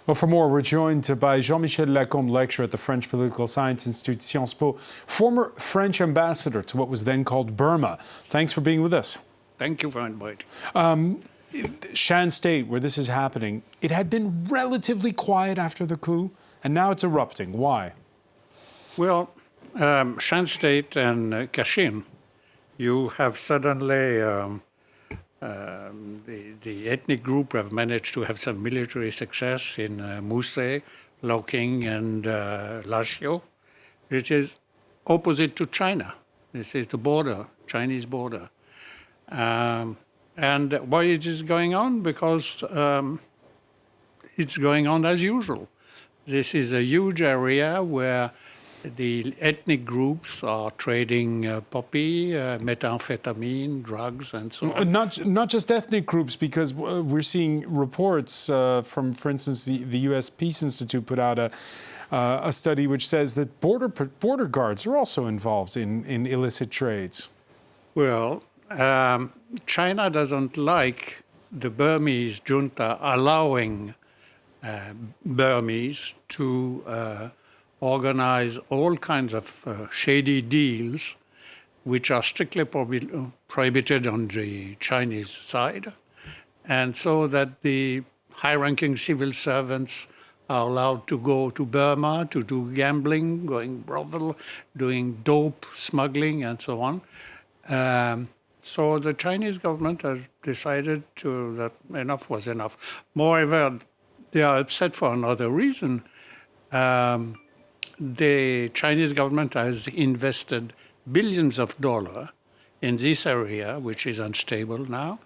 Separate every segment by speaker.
Speaker 1: Well, for more, we're joined by Jean-Michel Lacombe, lecturer at the French Political Science Institute, Sciences-Po, former French ambassador to what was then called Burma. Thanks for being with us.
Speaker 2: Thank you for inviting.
Speaker 1: Shan State, where this is happening, it had been relatively quiet after the coup, and now it's erupting. Why?
Speaker 2: Well, Shan State and Kachin, you have suddenly the ethnic group have managed to have some military success in Muse, Loking, and Lashio, which is opposite to China. This is the border, Chinese border. And why it is going on? Because it's going on as usual. This is a huge area where the ethnic groups are trading poppy, methamphetamine, drugs, and so on.
Speaker 1: Not just ethnic groups, because we're seeing reports from, for instance, the U.S. Peace Institute put out a study which says that border guards are also involved in illicit trades.
Speaker 2: Well, China doesn't like the Burmese junta allowing Burmese to organize all kinds of shady deals, which are strictly prohibited on the Chinese side, and so that the high-ranking civil servants are allowed to go to Burma to do gambling, going brothel, doing dope smuggling, and so on. So the Chinese government has decided that enough was enough. Moreover, they are upset for another reason. The Chinese government has invested billions of dollars in this area, which is unstable now,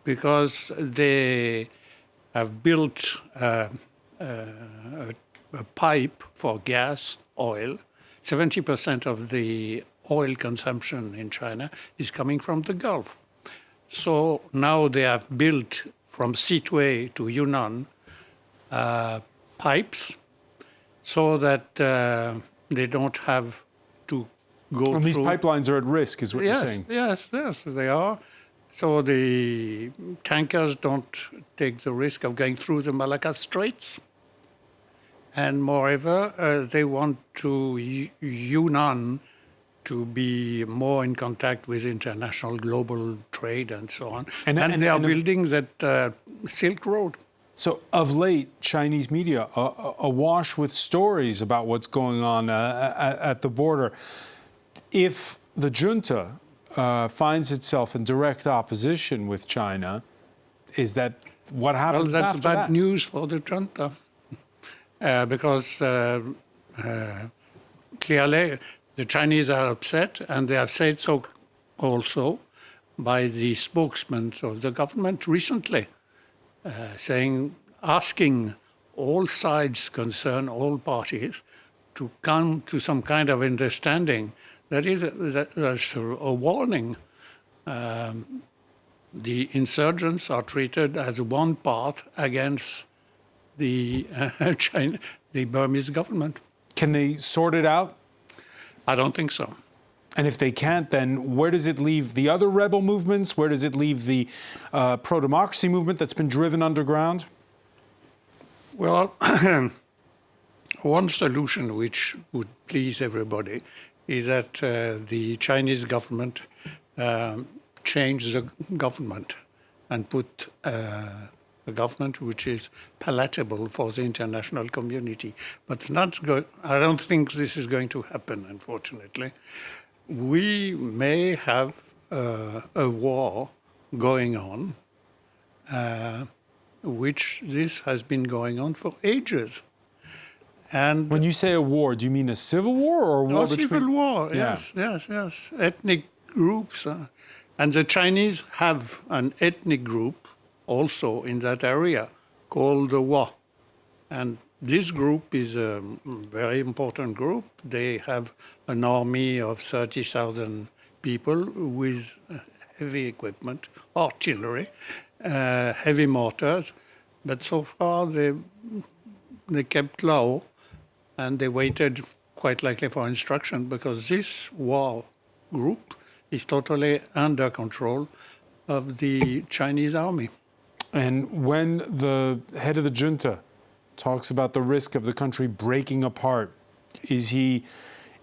Speaker 2: because they have built a pipe for gas, oil. 70% of the oil consumption in China is coming from the Gulf. So now they have built from Sittwe to Yunnan pipes, so that they don't have to go
Speaker 1: And these
Speaker 2: through.
Speaker 1: pipelines are at risk, is what you're saying?
Speaker 2: Yes, they are. So the tankers don't take the risk of going through the Malacca Straits. And moreover, they want Yunnan to be more in contact with international global trade and so on. And they are building that Silk Road.
Speaker 1: So of late, Chinese media awash with stories about what's going on at the border. If the junta finds itself in direct opposition with China, is that what happens
Speaker 2: after that?
Speaker 1: Well, that's
Speaker 2: bad news for the junta, because clearly the Chinese are upset, and they have said so also by the spokesman of the government recently, asking all sides concerned, all parties, to come to some kind of understanding. That's a warning. The insurgents are treated as one part against the Burmese government.
Speaker 1: Can they sort it out?
Speaker 2: I don't think so.
Speaker 1: And if they can't, then where does it leave the other rebel movements? Where does it leave the pro-democracy movement that's been driven underground?
Speaker 2: Well, one solution which would please everybody is that the Chinese government change the government and put a government which is palatable for the international community. But I don't think this is going to happen, unfortunately. We may have a war going on, which this has been going on for ages. And
Speaker 1: when you say a war, do you mean a civil war or a war between?
Speaker 2: Civil war, yes. Ethnic groups. And the Chinese have an ethnic group also in that area called the Wa. And this group is a very important group. They have an army of 30,000 people with heavy equipment, artillery, heavy mortars. But so far they kept low, and they waited quite likely for instruction, because this war group is totally under control of the Chinese army.
Speaker 1: And when the head of the junta talks about the risk of the country breaking apart. Is he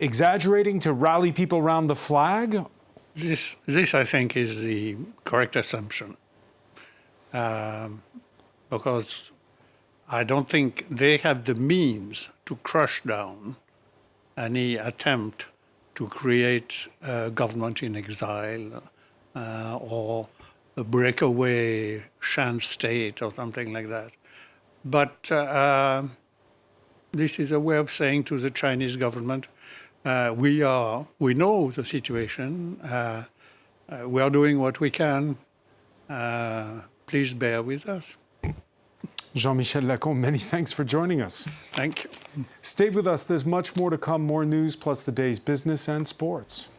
Speaker 1: exaggerating to rally people around the flag?
Speaker 2: This I think, is the correct assumption, because I don't think they have the means to crush down any attempt to create a government in exile or a breakaway Shan state or something like that. But this is a way of saying to the Chinese government, we know the situation, we are doing what we can, please bear with us.
Speaker 1: Jean-Michel Lacombe, many thanks for joining us.
Speaker 2: Thank you.
Speaker 1: Stay with us. There's much more to come, more news plus the day's business and sports.